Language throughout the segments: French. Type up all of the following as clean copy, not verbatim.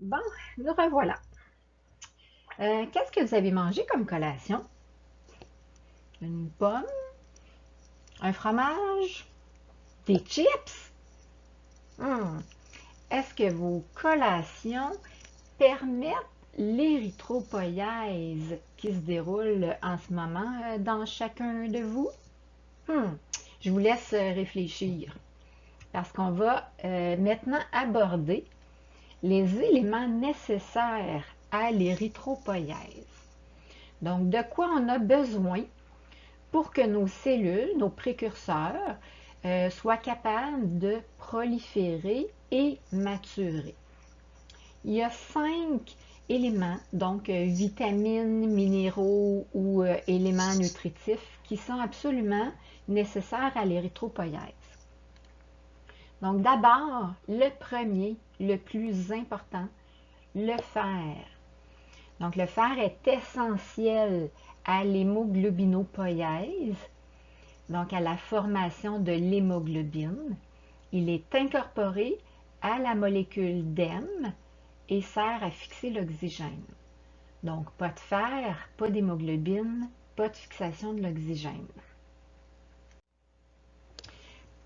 Bon, nous revoilà. Qu'est-ce que vous avez mangé comme collation? Une pomme? Un fromage? Des chips? Hmm. Est-ce que vos collations permettent l'érythropoïèse qui se déroule en ce moment dans chacun de vous? Hmm. Je vous laisse réfléchir parce qu'on va maintenant aborder les éléments nécessaires à l'érythropoïèse. Donc, de quoi on a besoin pour que nos cellules, nos précurseurs, soient capables de proliférer et maturer. Il y a 5 éléments, donc vitamines, minéraux ou éléments nutritifs qui sont absolument nécessaires à l'érythropoïèse. Donc d'abord, le premier, le plus important, le fer. Donc le fer est essentiel à l'hémoglobinopoïèse, donc à la formation de l'hémoglobine. Il est incorporé à la molécule d'hème et sert à fixer l'oxygène. Donc, pas de fer, pas d'hémoglobine, pas de fixation de l'oxygène.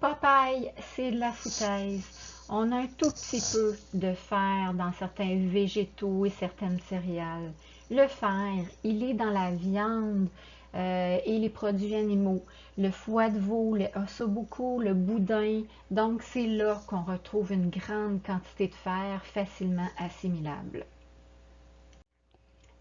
Papaye, c'est de la foutaise. On a un tout petit peu de fer dans certains végétaux et certaines céréales. Le fer, il est dans la viande et les produits animaux. Le foie de veau, le ossobuco, le boudin. Donc, c'est là qu'on retrouve une grande quantité de fer facilement assimilable.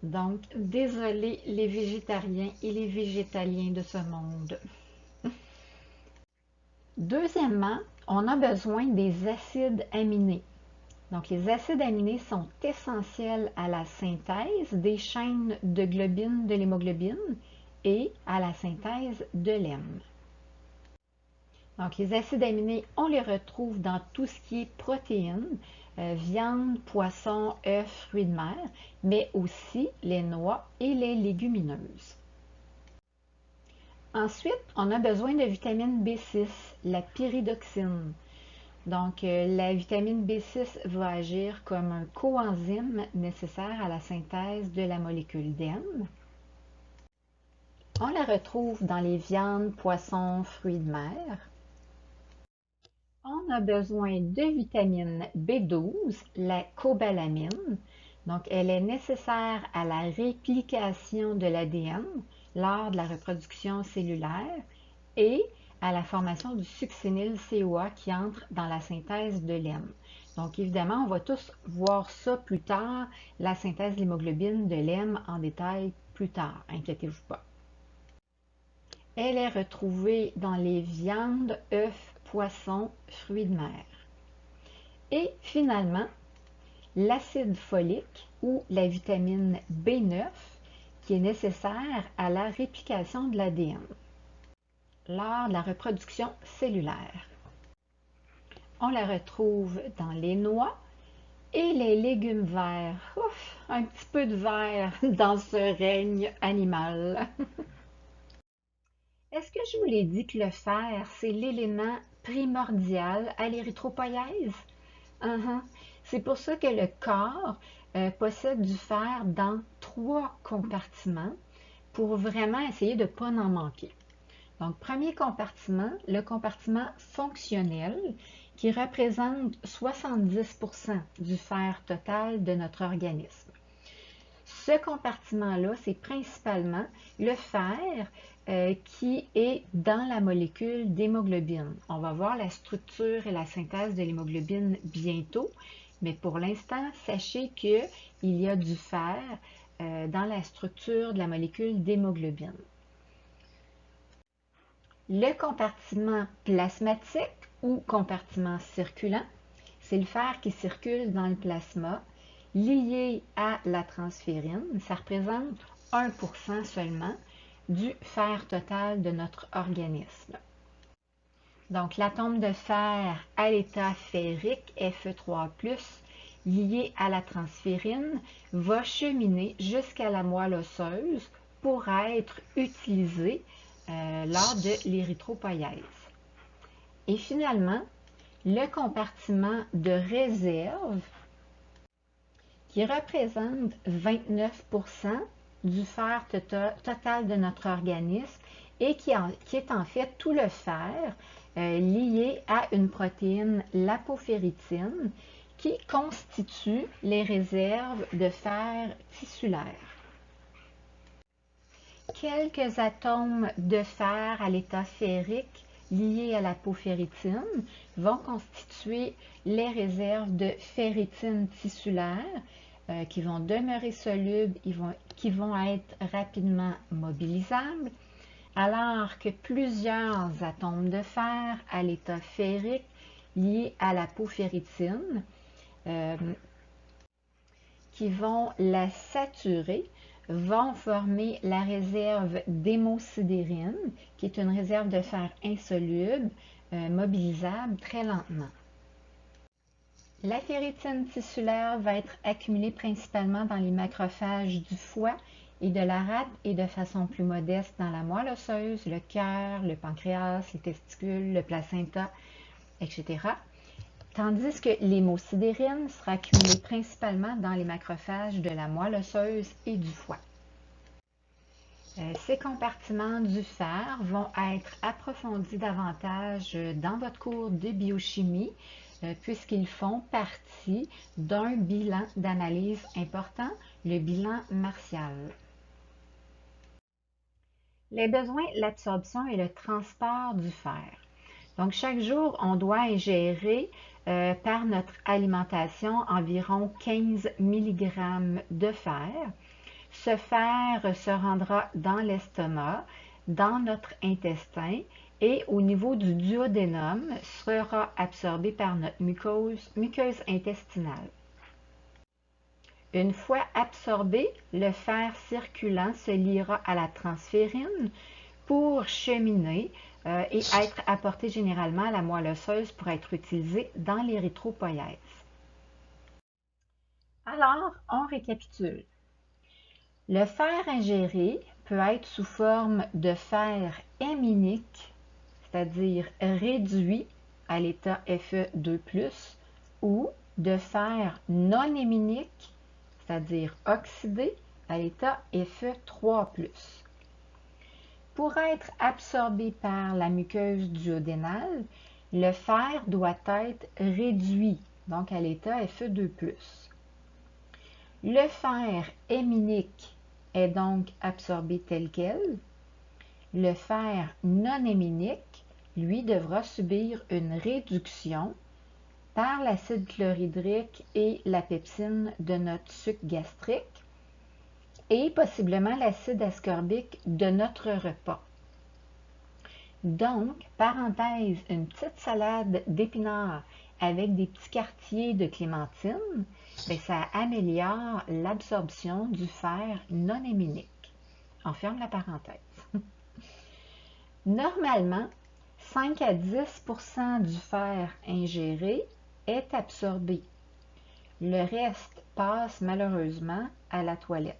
Donc, désolé les végétariens et les végétaliens de ce monde. Deuxièmement, on a besoin des acides aminés. Donc, les acides aminés sont essentiels à la synthèse des chaînes de globine de l'hémoglobine et à la synthèse de l'hème. Donc, les acides aminés, on les retrouve dans tout ce qui est protéines, viande, poisson, œufs, fruits de mer, mais aussi les noix et les légumineuses. Ensuite, on a besoin de vitamine B6, la pyridoxine. Donc, la vitamine B6 va agir comme un coenzyme nécessaire à la synthèse de la molécule d'hème. On la retrouve dans les viandes, poissons, fruits de mer. On a besoin de vitamine B12, la cobalamine. Donc, elle est nécessaire à la réplication de l'ADN lors de la reproduction cellulaire et à la formation du succinyl-CoA qui entre dans la synthèse de l'hème. Donc, évidemment, on va tous voir ça plus tard, la synthèse de l'hémoglobine de l'hème en détail plus tard, inquiétez-vous pas. Elle est retrouvée dans les viandes, œufs, poissons, fruits de mer. Et finalement, l'acide folique ou la vitamine B9 qui est nécessaire à la réplication de l'ADN lors de la reproduction cellulaire. On la retrouve dans les noix et les légumes verts. Ouf, un petit peu de vert dans ce règne animal. Est-ce que je vous l'ai dit que le fer, c'est l'élément primordial à l'érythropoïèse? Uh-huh. C'est pour ça que le corps possède du fer dans 3 compartiments pour vraiment essayer de ne pas en manquer. Donc, premier compartiment, le compartiment fonctionnel qui représente 70% du fer total de notre organisme. Ce compartiment-là, c'est principalement le fer qui est dans la molécule d'hémoglobine. On va voir la structure et la synthèse de l'hémoglobine bientôt, mais pour l'instant, sachez qu'il y a du fer dans la structure de la molécule d'hémoglobine. Le compartiment plasmatique ou compartiment circulant, c'est le fer qui circule dans le plasma lié à la transférine. Ça représente 1% seulement du fer total de notre organisme. Donc, l'atome de fer à l'état ferrique Fe3+, lié à la transférine, va cheminer jusqu'à la moelle osseuse pour être utilisé lors de l'érythropoïèse. Et finalement, le compartiment de réserve qui représente 29% du fer total de notre organisme et qui est en fait tout le fer lié à une protéine, l'apoféritine, qui constitue les réserves de fer tissulaire. Quelques atomes de fer à l'état ferrique liés à l'apoféritine vont constituer les réserves de ferritine tissulaire qui vont demeurer solubles, qui vont être rapidement mobilisables, alors que plusieurs atomes de fer à l'état ferrique liés à l'apoféritine qui vont la saturer vont former la réserve d'hémosidérine, qui est une réserve de fer insoluble, mobilisable très lentement. La ferritine tissulaire va être accumulée principalement dans les macrophages du foie et de la rate et de façon plus modeste dans la moelle osseuse, le cœur, le pancréas, les testicules, le placenta, etc. Tandis que l'hémosidérine sera accumulée principalement dans les macrophages de la moelle osseuse et du foie. Ces compartiments du fer vont être approfondis davantage dans votre cours de biochimie puisqu'ils font partie d'un bilan d'analyse important, le bilan Martial. Les besoins, l'absorption et le transport du fer. Donc, chaque jour, on doit ingérer par notre alimentation environ 15 mg de fer. Ce fer se rendra dans l'estomac, dans notre intestin et au niveau du duodénum sera absorbé par notre muqueuse intestinale. Une fois absorbé, le fer circulant se liera à la transférine pour cheminer et être apporté généralement à la moelle osseuse pour être utilisé dans l'érythropoïèse. Alors, on récapitule. Le fer ingéré peut être sous forme de fer héminique, c'est-à-dire réduit à l'état Fe2+, ou de fer non héminique, c'est-à-dire oxydé à l'état Fe3+. Pour être absorbé par la muqueuse duodénale, le fer doit être réduit, donc à l'état Fe2+. Le fer héminique est donc absorbé tel quel. Le fer non héminique, lui, devra subir une réduction par l'acide chlorhydrique et la pepsine de notre suc gastrique et possiblement l'acide ascorbique de notre repas. Donc, parenthèse, une petite salade d'épinards avec des petits quartiers de clémentine, bien, ça améliore l'absorption du fer non héminique. On ferme la parenthèse. Normalement, 5 à 10% du fer ingéré est absorbé. Le reste passe malheureusement à la toilette.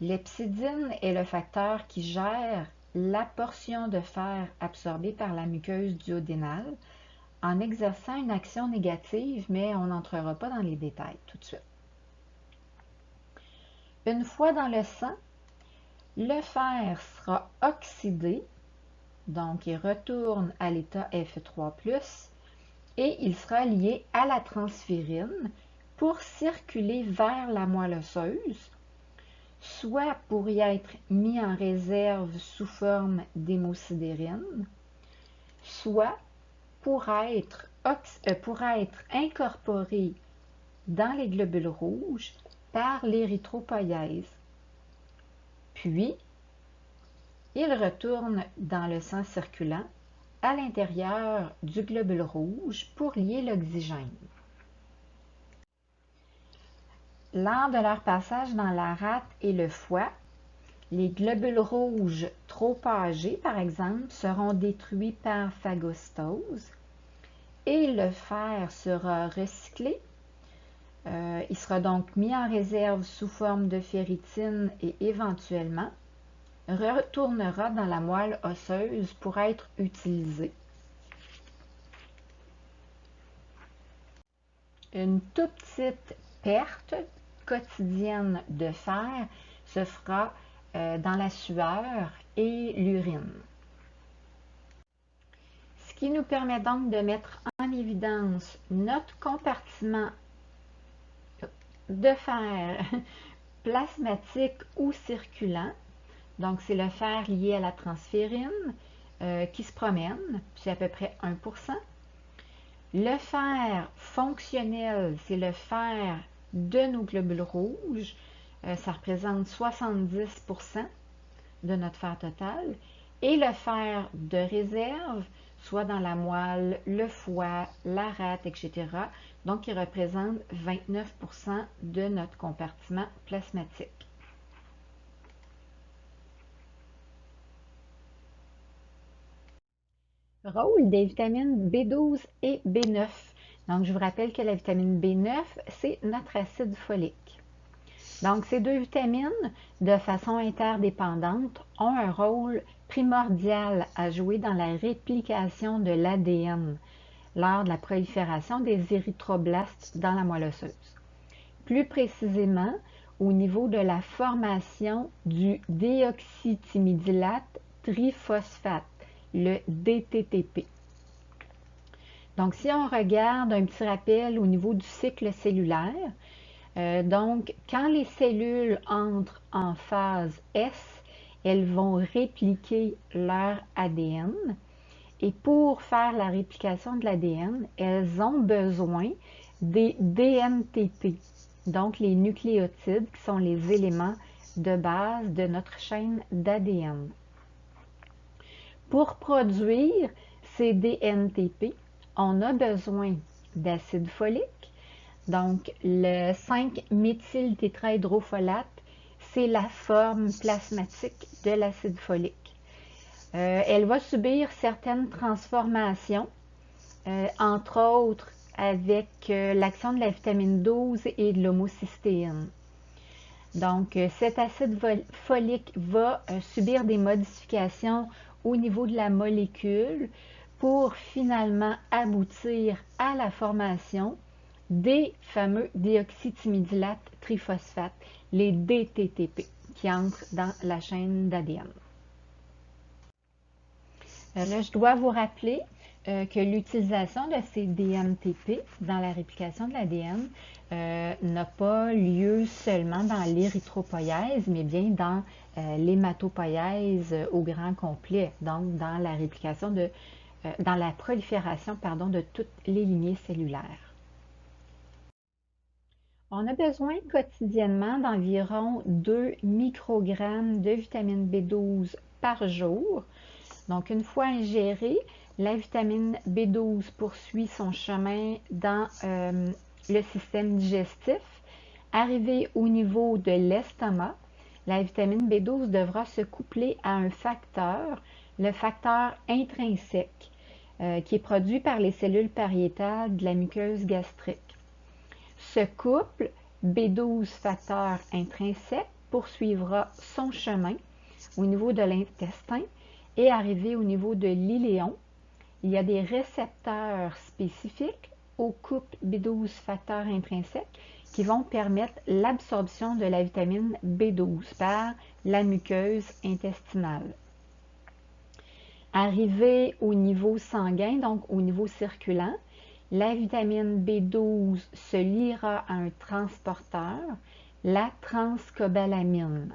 L'hepsidine est le facteur qui gère la portion de fer absorbée par la muqueuse duodénale en exerçant une action négative, mais on n'entrera pas dans les détails tout de suite. Une fois dans le sang, le fer sera oxydé, donc il retourne à l'état Fe3+, et il sera lié à la transférine pour circuler vers la moelle osseuse, soit pour y être mis en réserve sous forme d'hémosidérine, soit pour être incorporé dans les globules rouges par l'érythropoïèse. Puis, il retourne dans le sang circulant à l'intérieur du globule rouge pour lier l'oxygène. Lors de leur passage dans la rate et le foie, les globules rouges trop âgés, par exemple, seront détruits par phagocytose et le fer sera recyclé. Il sera donc mis en réserve sous forme de ferritine et éventuellement retournera dans la moelle osseuse pour être utilisé. Une toute petite perte quotidienne de fer se fera dans la sueur et l'urine. Ce qui nous permet donc de mettre en évidence notre compartiment de fer plasmatique ou circulant. Donc, c'est le fer lié à la transférine qui se promène, c'est à peu près 1%. Le fer fonctionnel, c'est le fer de nos globules rouges. Ça représente 70% de notre fer total. Et le fer de réserve, soit dans la moelle, le foie, la rate, etc. Donc, il représente 29% de notre compartiment plasmatique. Rôle des vitamines B12 et B9. Donc, je vous rappelle que la vitamine B9, c'est notre acide folique. Donc, ces deux vitamines, de façon interdépendante, ont un rôle primordial à jouer dans la réplication de l'ADN lors de la prolifération des érythroblastes dans la moelle osseuse. Plus précisément, au niveau de la formation du déoxythymidylate triphosphate, le DTTP. Donc, si on regarde un petit rappel au niveau du cycle cellulaire, donc, quand les cellules entrent en phase S, elles vont répliquer leur ADN. Et pour faire la réplication de l'ADN, elles ont besoin des DNTP, donc les nucléotides qui sont les éléments de base de notre chaîne d'ADN. Pour produire ces DNTP, on a besoin d'acide folique. Donc, le 5-méthyltétrahydrofolate, c'est la forme plasmatique de l'acide folique. Elle va subir certaines transformations, entre autres avec l'action de la vitamine 12 et de l'homocystéine. Donc, cet acide folique va subir des modifications au niveau de la molécule pour finalement aboutir à la formation des fameux déoxythymidylates triphosphate, les DTTP, qui entrent dans la chaîne d'ADN. Là, je dois vous rappeler que l'utilisation de ces DNTP dans la réplication de l'ADN n'a pas lieu seulement dans l'érythropoïèse, mais bien dans l'hématopoïèse au grand complet, donc dans la réplication dans la prolifération, de toutes les lignées cellulaires. On a besoin quotidiennement d'environ 2 microgrammes de vitamine B12 par jour. Donc, une fois ingérée, la vitamine B12 poursuit son chemin dans le système digestif. Arrivée au niveau de l'estomac, la vitamine B12 devra se coupler à un facteur, le facteur intrinsèque, qui est produit par les cellules pariétales de la muqueuse gastrique. Ce couple B12 facteur intrinsèque poursuivra son chemin au niveau de l'intestin et arrivé au niveau de l'iléon. Il y a des récepteurs spécifiques au couple B12 facteur intrinsèque qui vont permettre l'absorption de la vitamine B12 par la muqueuse intestinale. Arrivé au niveau sanguin, donc au niveau circulant, la vitamine B12 se liera à un transporteur, la transcobalamine.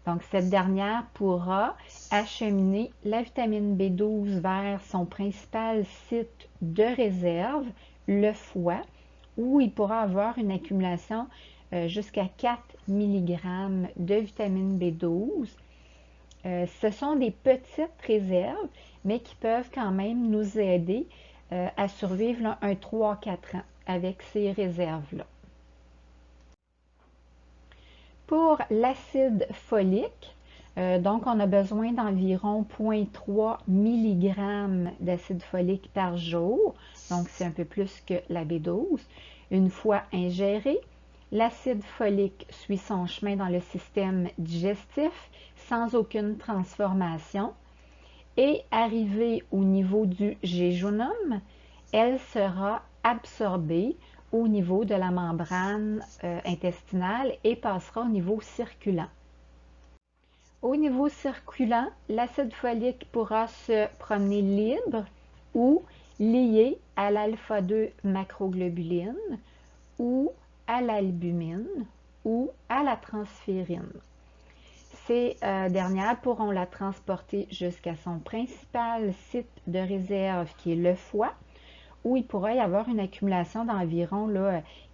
Donc, cette dernière pourra acheminer la vitamine B12 vers son principal site de réserve, le foie, où il pourra avoir une accumulation jusqu'à 4 mg de vitamine B12. Ce sont des petites réserves, mais qui peuvent quand même nous aider à survivre un 3-4 ans avec ces réserves-là. Pour l'acide folique, donc on a besoin d'environ 0,3 mg d'acide folique par jour, donc c'est un peu plus que la B12. Une fois ingéré, l'acide folique suit son chemin dans le système digestif sans aucune transformation et arrivée au niveau du jéjunum, elle sera absorbée au niveau de la membrane intestinale et passera au niveau circulant. Au niveau circulant, l'acide folique pourra se promener libre ou lié à l'alpha-2 macroglobuline ou à l'albumine ou à la transférine. Ces dernières pourront la transporter jusqu'à son principal site de réserve qui est le foie, où il pourra y avoir une accumulation d'environ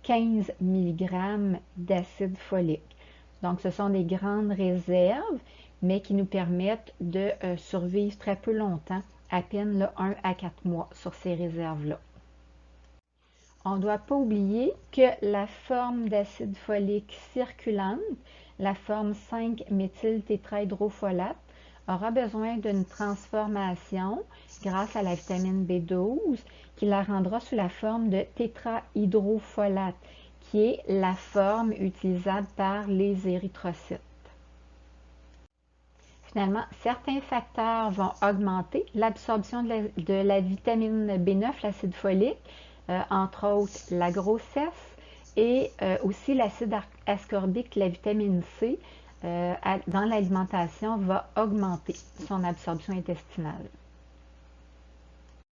15 mg d'acide folique. Donc, ce sont des grandes réserves, mais qui nous permettent de survivre très peu longtemps, à peine 1 à 4 mois sur ces réserves-là. On ne doit pas oublier que la forme d'acide folique circulante, la forme 5-méthyltétrahydrofolate, aura besoin d'une transformation grâce à la vitamine B12 qui la rendra sous la forme de tétrahydrofolate, qui est la forme utilisable par les érythrocytes. Finalement, certains facteurs vont augmenter l'absorption de la vitamine B9, l'acide folique, entre autres la grossesse et aussi l'acide ascorbique, la vitamine C, dans l'alimentation va augmenter son absorption intestinale.